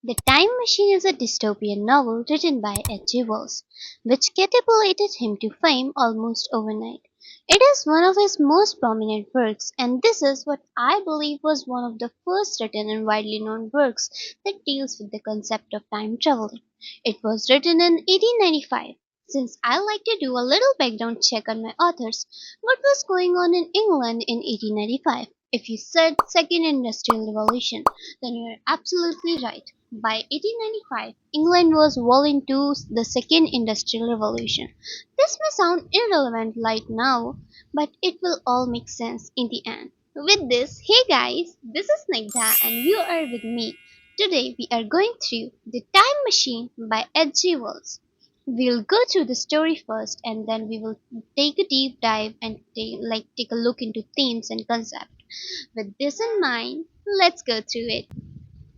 The Time Machine is a dystopian novel written by H.G Wells, which catapulted him to fame almost overnight. It is one of his most prominent works, and this is what I believe was one of the first written and widely known works that deals with the concept of time travel. It was written in 1895. Since I like to do a little background check on my authors, what was going on in England in 1895? If you said Second Industrial Revolution, then you're absolutely right. By 1895, England was well into the Second Industrial Revolution. This may sound irrelevant right now, but it will all make sense in the end. With this, hey guys, this is Nagda and you are with me. Today we are going through The Time Machine by H.G. Wells. We'll go through the story first and then we will take a deep dive and take a look into themes and concepts. With this in mind, let's go through it.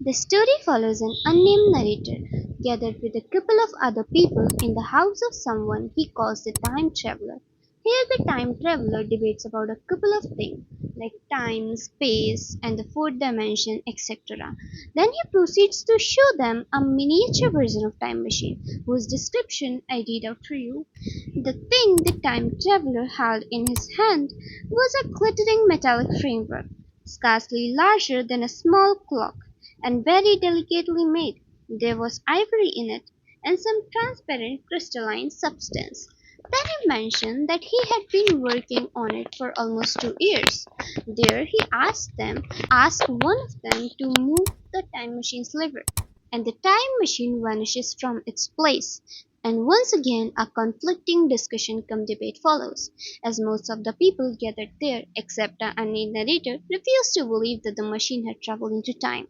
The story follows an unnamed narrator gathered with a couple of other people in the house of someone he calls the time traveler. Here, the time traveler debates about a couple of things like time, space, and the fourth dimension, etc. Then he proceeds to show them a miniature version of Time Machine, whose description I read out for you. The thing the time traveler held in his hand was a glittering metallic framework, scarcely larger than a small clock and very delicately made. There was ivory in it, and some transparent crystalline substance. Then he mentioned that he had been working on it for almost 2 years. There he asked one of them to move the time machine's lever, and the time machine vanishes from its place. And once again a conflicting discussion cum debate follows, as most of the people gathered there, except the unnamed narrator, refused to believe that the machine had traveled into time.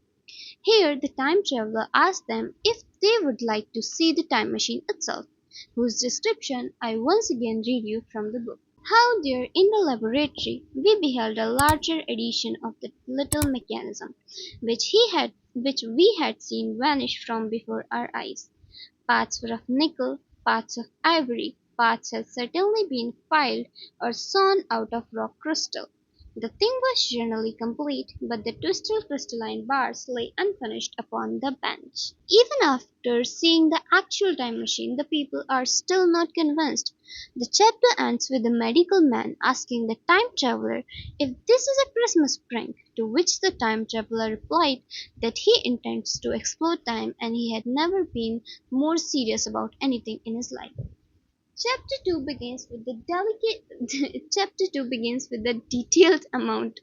Here the time traveler asked them if they would like to see the time machine itself, whose description I once again read you from the book. How there in the laboratory we beheld a larger edition of the little mechanism, which we had seen vanish from before our eyes. Parts were of nickel, parts of ivory, parts had certainly been filed or sawn out of rock crystal. The thing was generally complete, but the twisted crystalline bars lay unfinished upon the bench. Even after seeing the actual time machine, the people are still not convinced. The chapter ends with the medical man asking the time traveler if this is a Christmas prank, to which the time traveler replied that he intends to explore time and he had never been more serious about anything in his life. Chapter 2 begins with the Chapter 2 begins with the detailed amount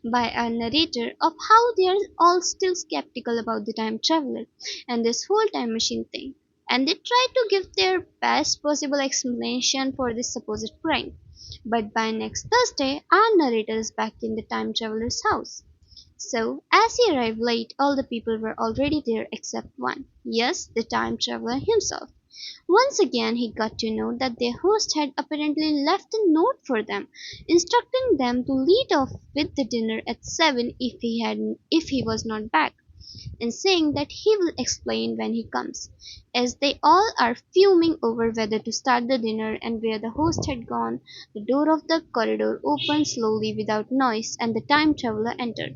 by our narrator of how they are all still skeptical about the time traveler and this whole time machine thing, and they try to give their best possible explanation for this supposed prank. But by next Thursday, our narrator is back in the time traveler's house. So, as he arrived late, all the people were already there except one. Yes, the time traveler himself. Once again he got to know that their host had apparently left a note for them, instructing them to lead off with the dinner at 7 if he was not back, and saying that he will explain when he comes. As they all are fuming over whether to start the dinner and where the host had gone, the door of the corridor opened slowly without noise and the time traveler entered.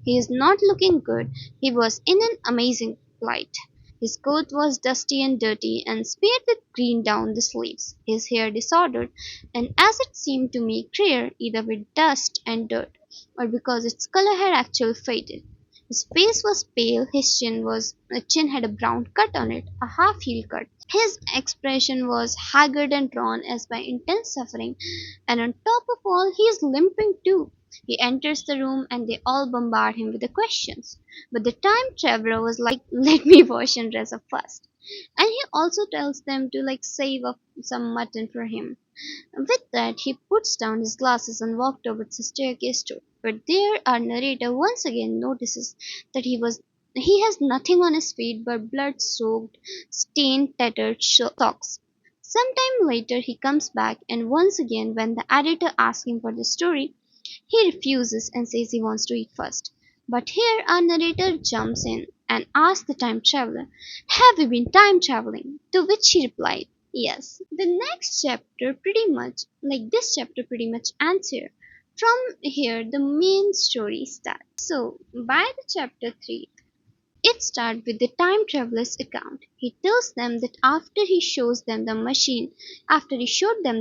He is not looking good. He was in an amazing plight. His coat was dusty and dirty and smeared with green down the sleeves, his hair disordered, and as it seemed to me clear, either with dust and dirt, or because its color had actually faded. His face was pale, his chin had a brown cut on it, a half-heel cut. His expression was haggard and drawn as by intense suffering, and on top of all he is limping too. He enters the room and they all bombard him with the questions. But the time traveler was like, let me wash and dress up first. And he also tells them to save up some mutton for him. With that, he puts down his glasses and walked over to the staircase too. But there our narrator once again notices that he has nothing on his feet but blood-soaked, stained, tattered socks. Sometime later he comes back and once again when the editor asks him for the story, he refuses and says he wants to eat first. But here our narrator jumps in and asks the time traveler, have you been time traveling? To which he replied, yes. The next chapter this chapter pretty much ends here. From here the main story starts. So by the chapter 3, It starts with the time traveler's account. He tells them that after he showed them the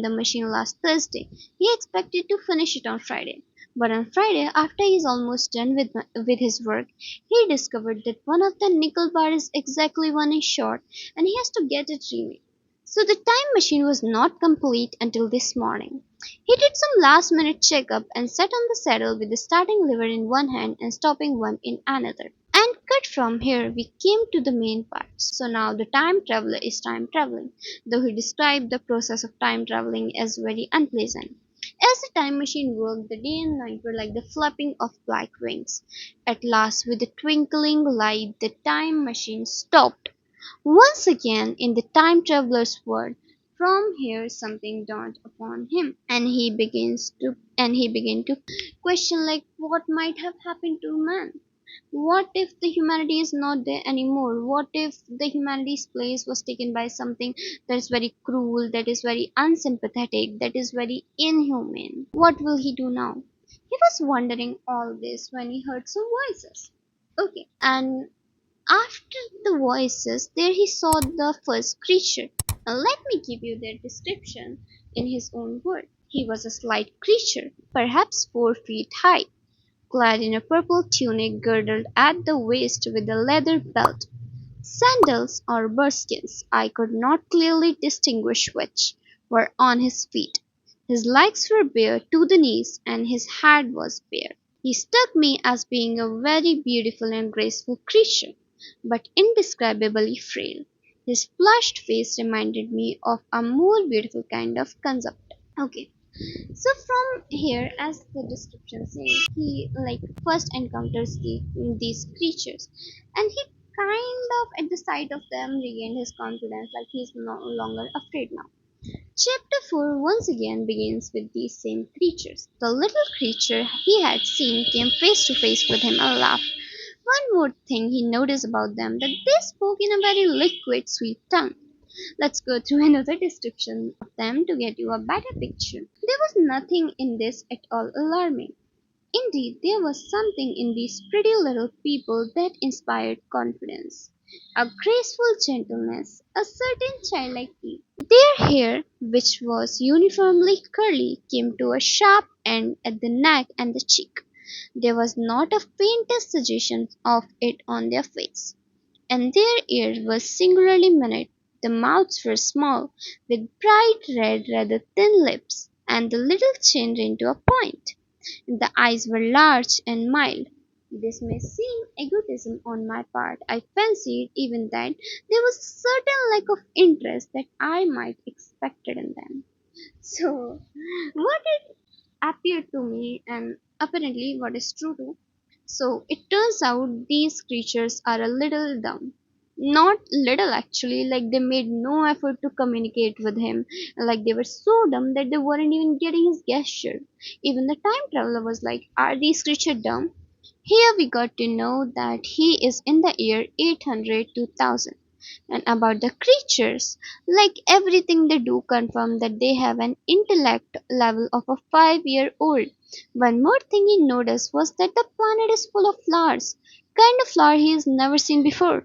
machine last Thursday, he expected to finish it on Friday. But on Friday, after he is almost done with his work, he discovered that one of the nickel bars is exactly 1 inch short and he has to get it remade. So the time machine was not complete until this morning. He did some last minute checkup and sat on the saddle with the starting lever in one hand and stopping one in another. And cut from here we came to the main part. So now the time traveler is time traveling, though he described the process of time traveling as very unpleasant. As the time machine worked, the day and night were like the flapping of black wings. At last, with a twinkling light, the time machine stopped. Once again, in the time traveler's world, from here something dawned upon him, and he began to question like what might have happened to man. What if the humanity is not there anymore? What if the humanity's place was taken by something that is very cruel, that is very unsympathetic, that is very inhumane? What will he do now? He was wondering all this when he heard some voices. Okay, and after the voices, there he saw the first creature. Now let me give you their description in his own words. He was a slight creature, perhaps 4 feet high, clad in a purple tunic girdled at the waist with a leather belt. Sandals or burskins, I could not clearly distinguish which, were on his feet. His legs were bare to the knees, and his head was bare. He struck me as being a very beautiful and graceful creature, but indescribably frail. His flushed face reminded me of a more beautiful kind of consumptive. Okay, so from here, as the description says, he like first encounters these creatures, and he kind of at the sight of them regained his confidence, like he's no longer afraid now. Chapter 4 once again begins with these same creatures. The little creature he had seen came face to face with him and laughed. One more thing he noticed about them, that they spoke in a very liquid, sweet tongue. Let's go through another description of them to get you a better picture. There was nothing in this at all alarming. Indeed, there was something in these pretty little people that inspired confidence, a graceful gentleness, a certain childlike ease. Their hair, which was uniformly curly, came to a sharp end at the neck and the cheek. There was not a faintest suggestion of it on their face, and their ears were singularly minute. The mouths were small, with bright red rather thin lips, and the little chin ran to a point. The eyes were large and mild. This may seem egotism on my part. I fancied even that there was a certain lack of interest that I might expected in them. So, what it appeared to me, and apparently what is true too. So, it turns out these creatures are a little dumb. Not little actually, like they made no effort to communicate with him. Like they were so dumb that they weren't even getting his gesture. Even the time traveler was like, are these creatures dumb? Here we got to know that he is in the year 800 to 1000. And about the creatures, like everything they do confirm that they have an intellect level of a 5-year-old. One more thing he noticed was that the planet is full of flowers, kind of flower he has never seen before.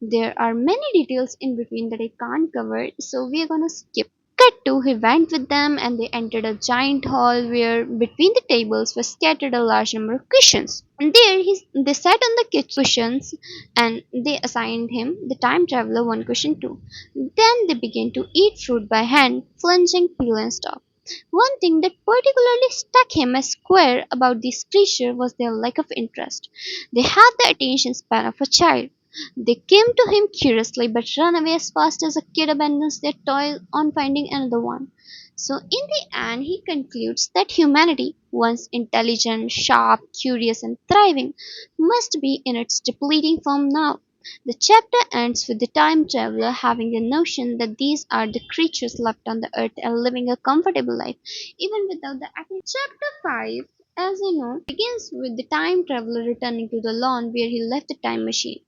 There are many details in between that I can't cover, so we are gonna skip. Cut to, he went with them and they entered a giant hall where between the tables were scattered a large number of cushions. And there they sat on the cushions and they assigned him, the time traveler, one cushion too. Then they began to eat fruit by hand, flinging peel and stalk. One thing that particularly struck him as queer about these creatures was their lack of interest. They had the attention span of a child. They came to him curiously but ran away as fast as a kid abandons their toy on finding another one. So, in the end, he concludes that humanity, once intelligent, sharp, curious, and thriving, must be in its depleting form now. The chapter ends with the time traveler having the notion that these are the creatures left on the earth and living a comfortable life, even without the acting. Chapter 5, as you know, begins with the time traveler returning to the lawn where he left the time machine,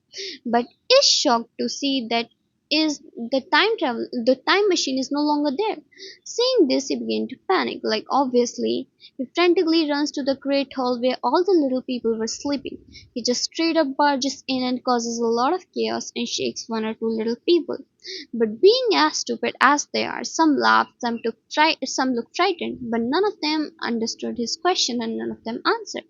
but is shocked to see that is the time machine is no longer there. Seeing this, he began to panic. Like, obviously, he frantically runs to the great hall where all the little people were sleeping. He just straight up barges in and causes a lot of chaos and shakes one or two little people. But being as stupid as they are, some laughed, some looked frightened, but none of them understood his question and none of them answered.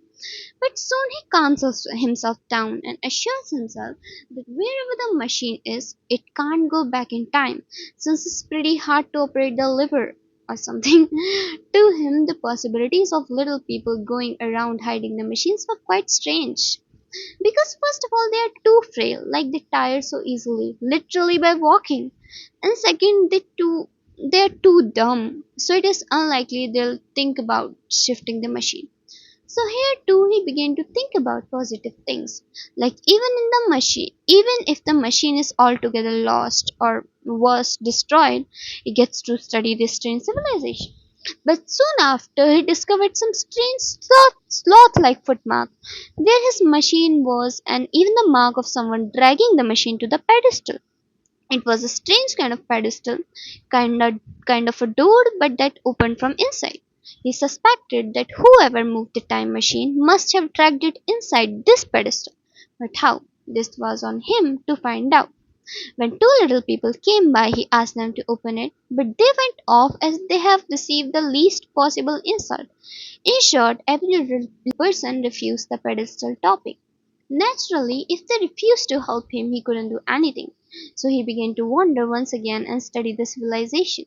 But soon he calms himself down and assures himself that wherever the machine is, it can't go back in time, since it's pretty hard to operate the lever or something. To him, the possibilities of little people going around hiding the machines were quite strange. Because first of all, they are too frail, like they tire so easily, literally by walking. And second, they're too dumb, so it is unlikely they'll think about shifting the machine. So here too he began to think about positive things, like even if the machine is altogether lost or worse destroyed, he gets to study this strange civilization. But soon after he discovered some strange sloth-like footmark where his machine was, and even the mark of someone dragging the machine to the pedestal. It was a strange kind of pedestal, kind of, kind of a door, but that opened from inside. He suspected that whoever moved the time machine must have dragged it inside this pedestal. But how? This was on him to find out. When two little people came by, he asked them to open it, but they went off as they have received the least possible insult. In short, every little person refused the pedestal topic. Naturally, if they refused to help him, he couldn't do anything. So he began to wander once again and study the civilization.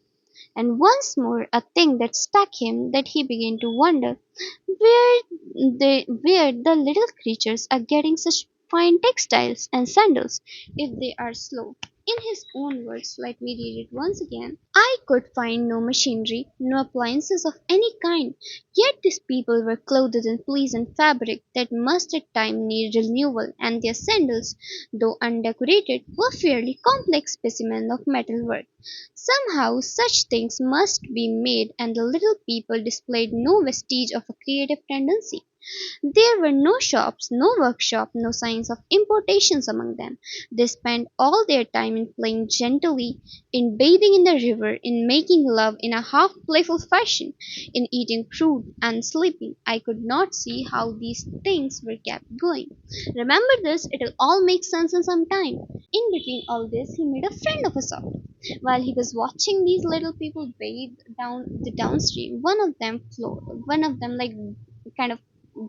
And once more, a thing that struck him that he began to wonder where where the little creatures are getting such fine textiles and sandals if they are slow. In his own words, let me read it once again. I could find no machinery, no appliances of any kind, yet these people were clothed in pleasant fabric that must at times need renewal, and their sandals, though undecorated, were fairly complex specimens of metal work. Somehow such things must be made, and the little people displayed no vestige of a creative tendency. There were no shops, no workshop, no signs of importations among them. They spent all their time in playing gently, in bathing in the river, in making love in a half playful fashion, in eating fruit and sleeping. I could not see how these things were kept going. Remember this, it'll all make sense in some time. In between all this, he made a friend of a sort. While he was watching these little people bathe down the downstream, one of them like kind of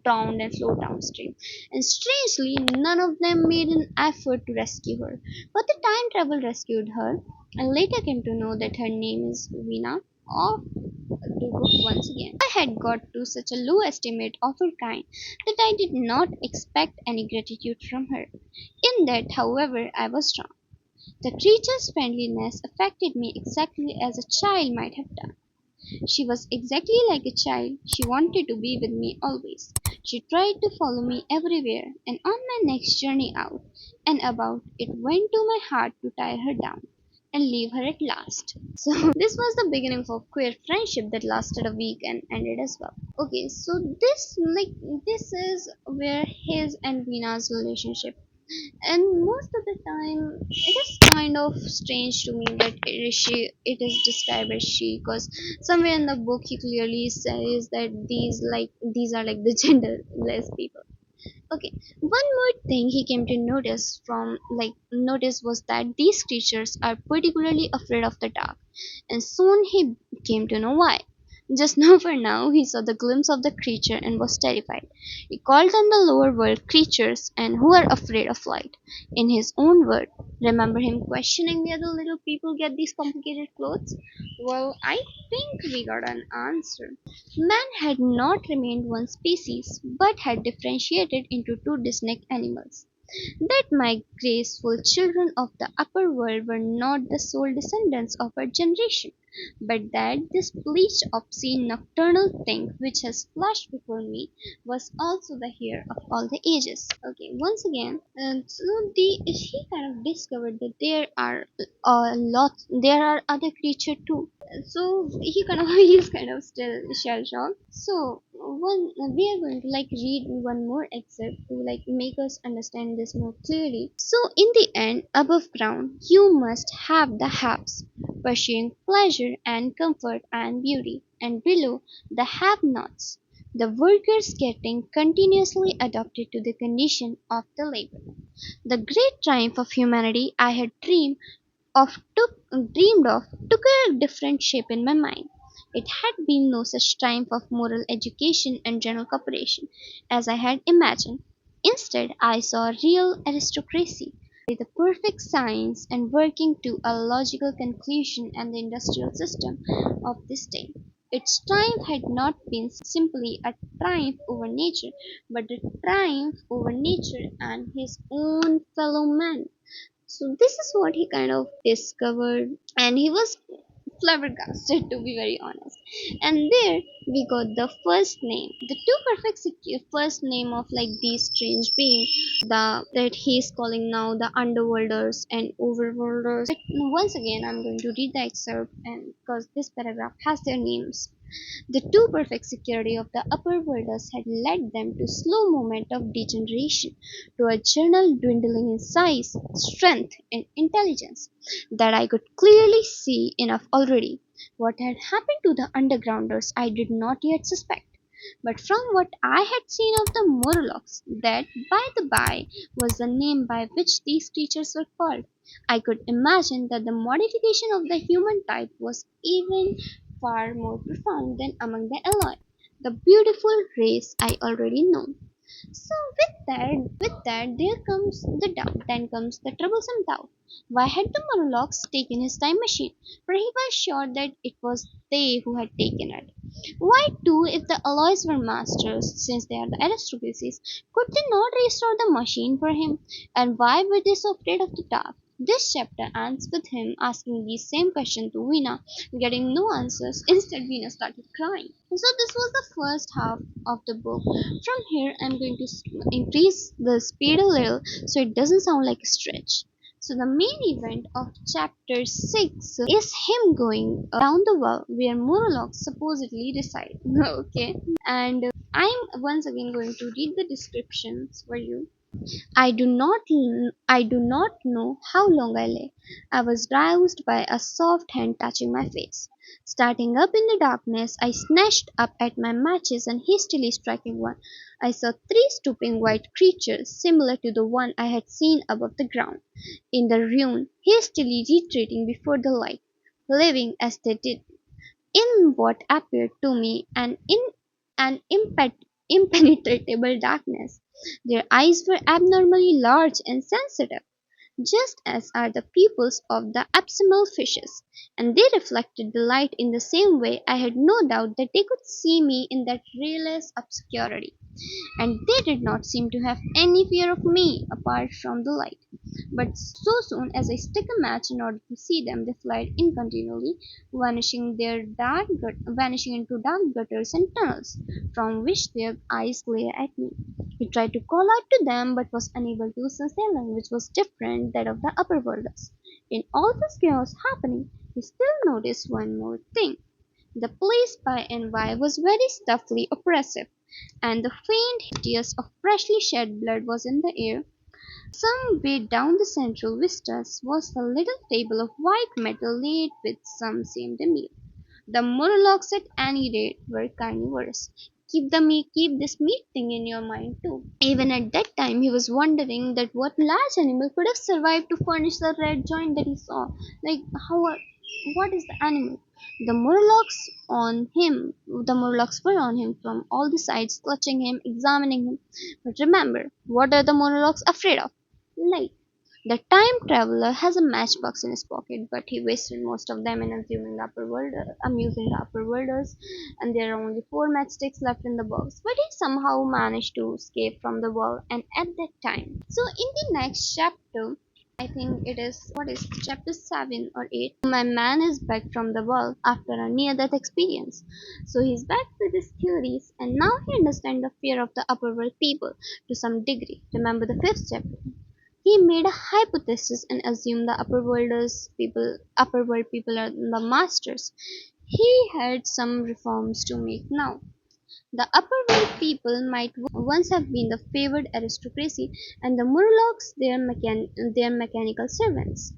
drowned and float downstream. And strangely, none of them made an effort to rescue her. But the time travel rescued her, and later came to know that her name is Vina. Off to book once again. I had got to such a low estimate of her kind that I did not expect any gratitude from her. In that, however, I was wrong. The creature's friendliness affected me exactly as a child might have done. She was exactly like a child. She wanted to be with me always. She tried to follow me everywhere, and on my next journey out and about, it went to my heart to tie her down and leave her at last. So this was the beginning of a queer friendship that lasted a week and ended as well. Okay, so this is where his and Vina's relationship, and most of the time it is kind of strange to me that it is described as she, because somewhere in the book he clearly says that these are like the genderless people. Okay, one more thing he came to notice was that these creatures are particularly afraid of the dark, and soon he came to know why. Just now, for now, he saw the glimpse of the creature and was terrified. He called them the lower world creatures and who are afraid of light. In his own word, remember him questioning where the little people get these complicated clothes? Well, I think we got an answer. Man had not remained one species, but had differentiated into two distinct animals. That my graceful children of the upper world were not the sole descendants of our generation. but that this bleached, obscene, nocturnal thing which has flashed before me was also the hair of all the ages. Okay, once again, so he kind of discovered that there are other creatures too. So he kind of he is kind of still shell shocked. So one we are going to like read one more excerpt to like make us understand this more clearly. So in the end, above ground, you must have the haves, pursuing pleasure and comfort and beauty, and below the have-nots, the workers getting continuously adapted to the condition of the labor. The great triumph of humanity I had dreamed of took a different shape in my mind. It had been no such triumph of moral education and general cooperation as I had imagined. Instead, I saw real aristocracy, with a perfect science and working to a logical conclusion and the industrial system of this day. Its triumph had not been simply a triumph over nature, but a triumph over nature and his own fellow man. So this is what he kind of discovered, and he was flabbergasted to be very honest. And there we got the first name, the two perfect first name of like these strange being, the that he's calling now the underworlders and overworlders. But once again, I'm going to read the excerpt, and because this paragraph has their names. The too perfect security of the upper worlders had led them to slow movement of degeneration, to a general dwindling in size, strength, and intelligence, that I could clearly see enough already. What had happened to the undergrounders I did not yet suspect. But from what I had seen of the Morlocks, that by the by was the name by which these creatures were called, I could imagine that the modification of the human type was even far more profound than among the alloy, the beautiful race I already know. So with that, there comes the doubt. Then comes the troublesome doubt. Why had the Morlocks taken his time machine? For he was sure that it was they who had taken it. Why too, if the alloys were masters, since they are the aristocracies, could they not restore the machine for him? And why were they so afraid of the dark? This chapter ends with him asking the same question to Veena, getting no answers. Instead, Veena started crying. So this was the first half of the book. From here, I'm going to increase the speed a little so it doesn't sound like a stretch. So the main event of chapter 6 is him going down the well where Morlocks supposedly reside. Okay, and I'm once again going to read the descriptions for you. I do not know how long I lay. I was roused by a soft hand touching my face. Starting up in the darkness, I snatched up at my matches and hastily striking one, I saw three stooping white creatures similar to the one I had seen above the ground, in the ruin, hastily retreating before the light, living as they did in what appeared to me an impenetrable darkness. Their eyes were abnormally large and sensitive, just as are the pupils of the abysmal fishes, and they reflected the light in the same way. I had no doubt that they could see me in that rayless obscurity, and they did not seem to have any fear of me apart from the light. But so soon as I struck a match in order to see them, they fled incontinently, vanishing into dark gutters and tunnels, from which their eyes glared at me. He tried to call out to them, but was unable to, since their language was different that of the upper worlders. In all this chaos happening, he still noticed one more thing. The place by and by was very stuffily oppressive, and the faint tears of freshly shed blood was in the air. Some way down the central vistas was a little table of white metal laid with some seemed a meal. The Morlocks at any rate were carnivores. Keep this meat thing in your mind too. Even at that time he was wondering that what large animal could have survived to furnish the red joint that he saw. Like how what is the animal? The Morlocks were on him from all the sides, clutching him, examining him. But remember, what are the Morlocks afraid of? Light. The time traveler has a matchbox in his pocket, but he wasted most of them in amusing the upper worlders, and there are only four matchsticks left in the box. But he somehow managed to escape from the wall, and at that time. So in the next chapter, I think it is what is chapter 7 or 8. My man is back from the world after a near death experience. So he's back with his theories and now he understands the fear of the upper world people to some degree. Remember the fifth chapter? He made a hypothesis and assumed the upper world people are the masters. He had some reforms to make now. The upper world people might once have been the favored aristocracy and the Murlocs their mechanical servants.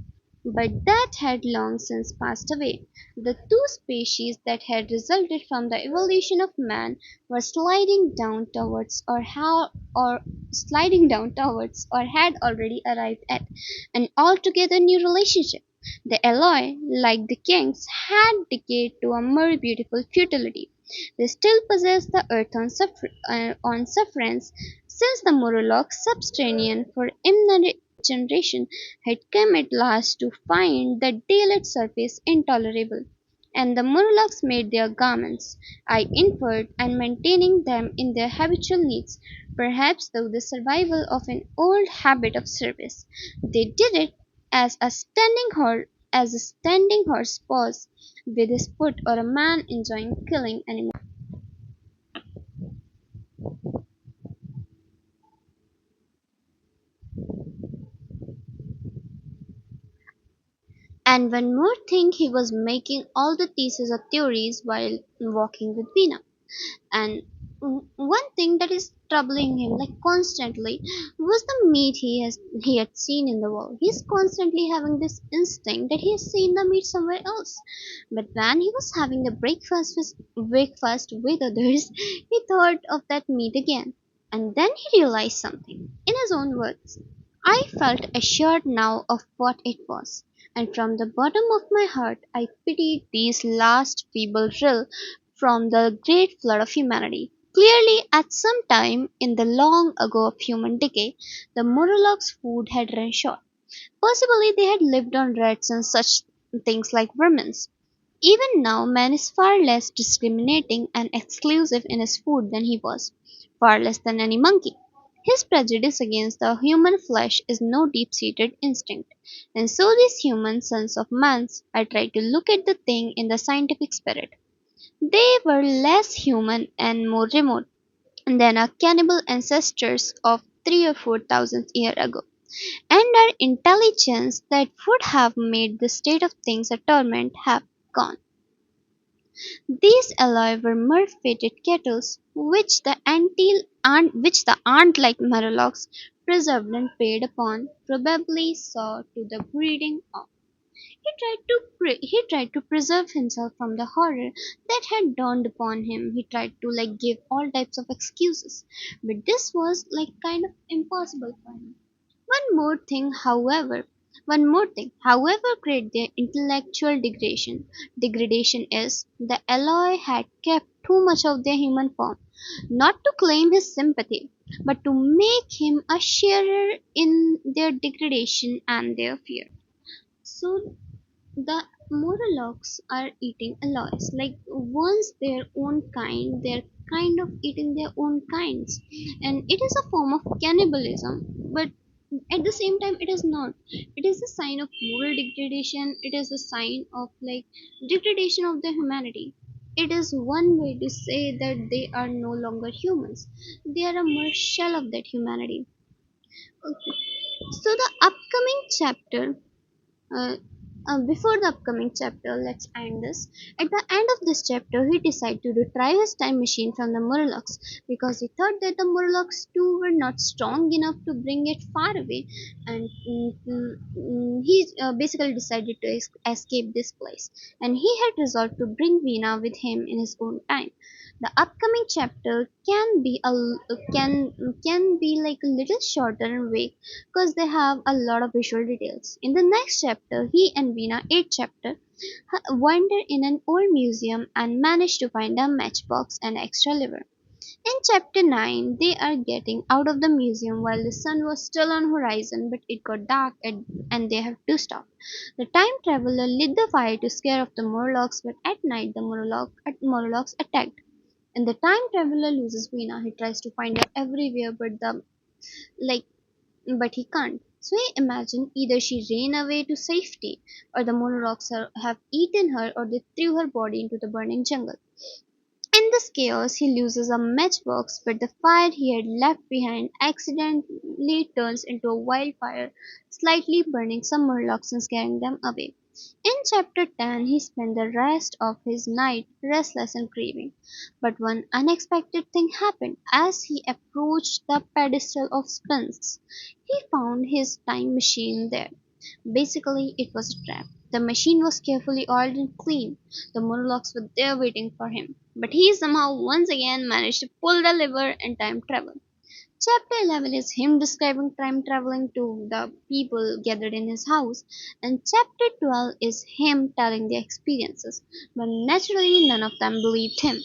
But that had long since passed away. The two species that had resulted from the evolution of man were or sliding down towards or had already arrived at an altogether new relationship. The alloy, like the kings, had decayed to a more beautiful futility. They still possess the earth on sufferance, since the Morlock subterranean for imminent generation had come at last to find the daylit surface intolerable. And the Morlocks made their garments, I inferred, and maintaining them in their habitual needs, perhaps through the survival of an old habit of service. They did it as a standing horse paws with his foot or a man enjoying killing animals. And one more thing, he was making all the pieces of theories while walking with Veena. And one thing that is troubling him like constantly was the meat he had seen in the wall. He's constantly having this instinct that he has seen the meat somewhere else. But when he was having the breakfast with others, he thought of that meat again. And then he realized something. In his own words, I felt assured now of what it was, and from the bottom of my heart I pitied these last feeble rill from the great flood of humanity. Clearly, at some time in the long ago of human decay, the Morlocks' food had run short. Possibly they had lived on rats and such things like vermins. Even now, man is far less discriminating and exclusive in his food than he was, far less than any monkey. His prejudice against the human flesh is no deep seated instinct, and so these human sons of mans, I try to look at the thing in the scientific spirit. They were less human and more remote than our cannibal ancestors of 3 or 4 thousand years ago, and our intelligence that would have made the state of things a torment have gone. These alloy were mud-fated kettles, which the ant-like Marlocks preserved and preyed upon, probably saw to the breeding of. He tried to preserve himself from the horror that had dawned upon him. He tried to like give all types of excuses, but this was like kind of impossible for him. One more thing, however great their intellectual degradation is, the alloy had kept too much of their human form, not to claim his sympathy, but to make him a sharer in their degradation and their fear. So the Morlocks are eating alloys, like once their own kind, they're kind of eating their own kinds, and it is a form of cannibalism, but at the same time it is not. It is a sign of moral degradation, it is a sign of like degradation of the humanity. It is one way to say that they are no longer humans, they are a mere shell of that humanity. Okay. So the upcoming chapter uh, before the upcoming chapter, let's end this. At the end of this chapter, he decided to retrieve his time machine from the Murlocs because he thought that the Murlocs too were not strong enough to bring it far away, and he basically decided to escape this place. And he had resolved to bring Veena with him in his own time. The upcoming chapter can be like a little shorter and vague because they have a lot of visual details. In the next chapter, he and Veena, 8th chapter, wander in an old museum and manage to find a matchbox and extra liver. In chapter 9, they are getting out of the museum while the sun was still on horizon, but it got dark and they have to stop. The time traveler lit the fire to scare off the Morlocks, but at night the Morlocks attacked. And the time traveler loses Veena. He tries to find her everywhere, like but he can't. So we imagine either she ran away to safety, or the monarchs have eaten her, or they threw her body into the burning jungle. In this chaos, he loses a matchbox, but the fire he had left behind accidentally turns into a wildfire, slightly burning some Murlocs and scaring them away. In chapter 10, he spent the rest of his night restless and grieving. But one unexpected thing happened. As he approached the pedestal of spins, he found his time machine there. Basically, it was a trap. The machine was carefully oiled and clean. The monologues were there waiting for him. But he somehow once again managed to pull the lever and time travel. Chapter 11 is him describing time traveling to the people gathered in his house, and chapter 12 is him telling the experiences. But naturally, none of them believed him.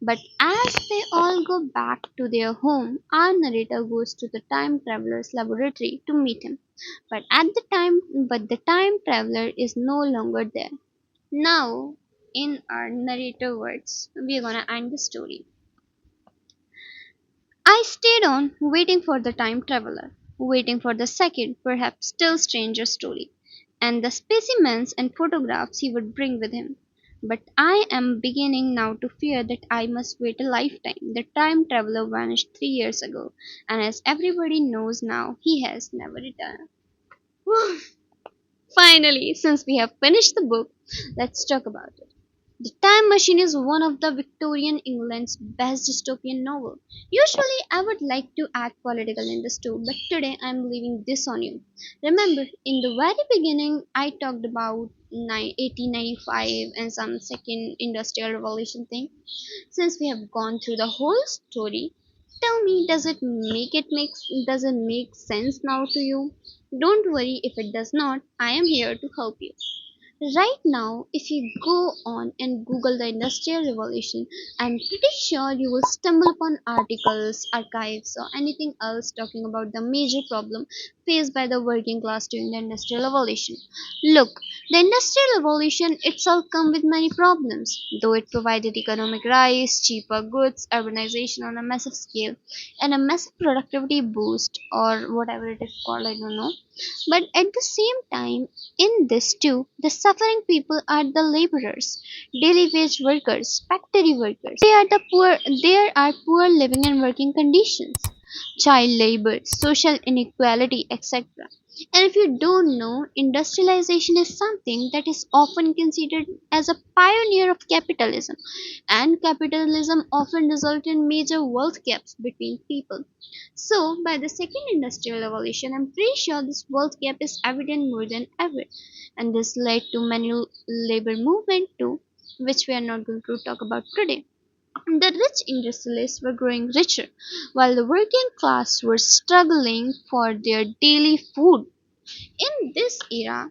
But as they all go back to their home, our narrator goes to the time traveler's laboratory to meet him. But the time traveler is no longer there. Now, in our narrator words, we're gonna end the story. I stayed on, waiting for the time traveler, waiting for the second, perhaps still stranger story, and the specimens and photographs he would bring with him. But I am beginning now to fear that I must wait a lifetime. The time traveler vanished 3 years ago, and as everybody knows now, he has never returned. Finally, since we have finished the book, let's talk about it. The Time Machine is one of the Victorian England's best dystopian novel. Usually I would like to add political in this too, but today I'm leaving this on you. Remember, in the very beginning I talked about 1895 and some second industrial revolution thing. Since we have gone through the whole story, tell me, does it make sense now to you? Don't worry if it does not. I am here to help you. Right now, if you go on and Google the Industrial Revolution, I'm pretty sure you will stumble upon articles, archives, or anything else talking about the major problem faced by the working class during the Industrial Revolution. Look, the Industrial Revolution itself came with many problems, though it provided economic rise, cheaper goods, urbanization on a massive scale, and a massive productivity boost, or whatever it is called, I don't know. But at the same time, in this too, the suffering people are the laborers, daily wage workers, factory workers. There are poor living and working conditions, child labor, social inequality, etc. And if you don't know, industrialization is something that is often considered as a pioneer of capitalism, and capitalism often results in major wealth gaps between people. So, by the second industrial revolution, I'm pretty sure this wealth gap is evident more than ever, and this led to manual labor movement too, which we are not going to talk about today. The rich industrialists were growing richer, while the working class were struggling for their daily food. In this era,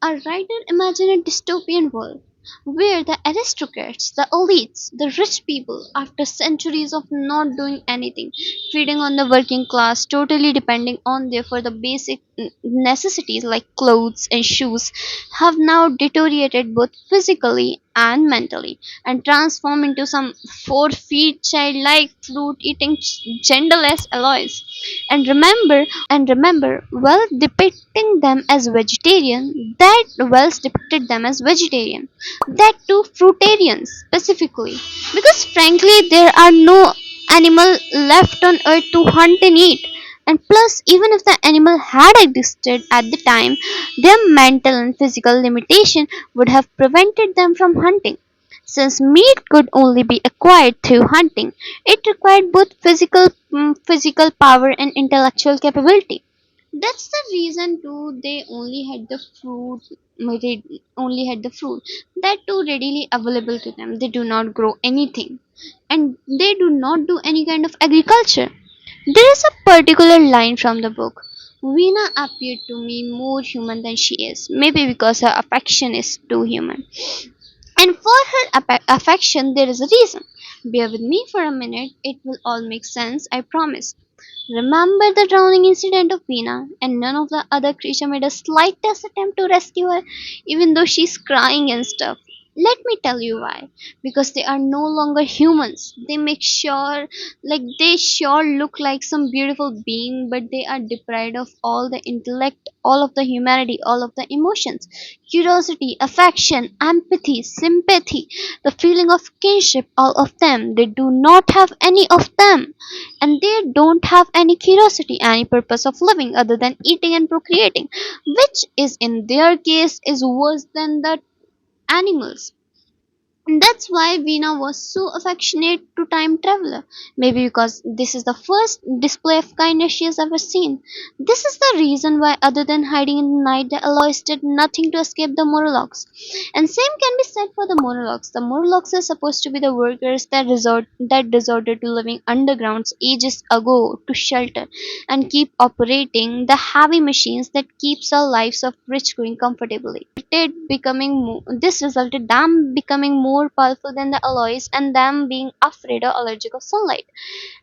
a writer imagined a dystopian world where the aristocrats, the elites, the rich people, after centuries of not doing anything, feeding on the working class, totally depending on them for the basic necessities like clothes and shoes, have now deteriorated both physically and mentally and transformed into some 4 feet childlike fruit eating genderless alloys. And remember, Wells depicting them as vegetarian, that Wells depicted them as vegetarian. That too fruitarians specifically. Because frankly there are no animal left on earth to hunt and eat. And plus, even if the animal had existed at the time, their mental and physical limitation would have prevented them from hunting. Since meat could only be acquired through hunting, it required both physical power and intellectual capability. That's the reason too they only had the fruit that too readily available to them. They do not grow anything, and they do not do any kind of agriculture. There is a particular line from the book. Veena appeared to me more human than she is, maybe because her affection is too human. And for her affection, there is a reason. Bear with me for a minute, it will all make sense, I promise. Remember the drowning incident of Veena, and none of the other creature made a slightest attempt to rescue her, even though she's crying and stuff. Let me tell you why. Because they are no longer humans. They make sure, like, they sure look like some beautiful being, but they are deprived of all the intellect, all of the humanity, all of the emotions, curiosity, affection, empathy, sympathy, the feeling of kinship, all of them. They do not have any of them. And they don't have any curiosity, any purpose of living other than eating and procreating, which is in their case is worse than the animals. And that's why Veena was so affectionate to Time Traveler. Maybe because this is the first display of kindness she has ever seen. This is the reason why, other than hiding in the night, the Aloys did nothing to escape the Morlocks. And same can be said for the Morlocks. The Morlocks are supposed to be the workers that resorted to living undergrounds ages ago to shelter and keep operating the heavy machines that keeps our lives of rich going comfortably. This resulted them becoming more powerful than the alloys and them being afraid or allergic of sunlight.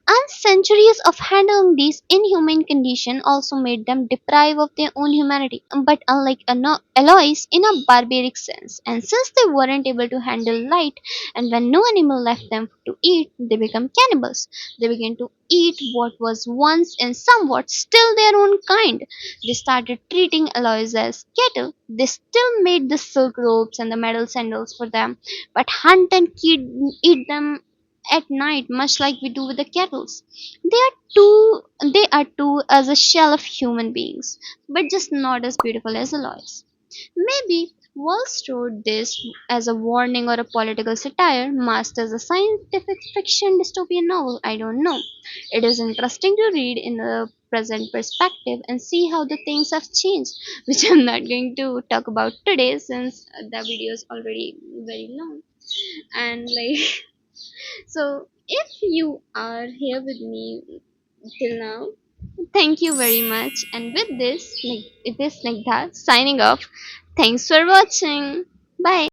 And centuries of handling these inhuman conditions also made them deprive of their own humanity, but unlike alloys in a barbaric sense. And since they weren't able to handle light, and when no animal left them to eat, they became cannibals. They began to eat what was once and somewhat still their own kind. They started treating alloys as cattle. They still made the silk robes and the metal sandals for them, but hunt and eat them at night, much like we do with the kettles. They are too as a shell of human beings, but just not as beautiful as alloys. Maybe Wells wrote this as a warning or a political satire, masked as a scientific fiction dystopian novel. I don't know. It is interesting to read in a present perspective and see how the things have changed, which I'm not going to talk about today since the video is already very long. And like, so if you are here with me till now, thank you very much. And with this, like, it is Snigdha signing off. Thanks for watching. Bye.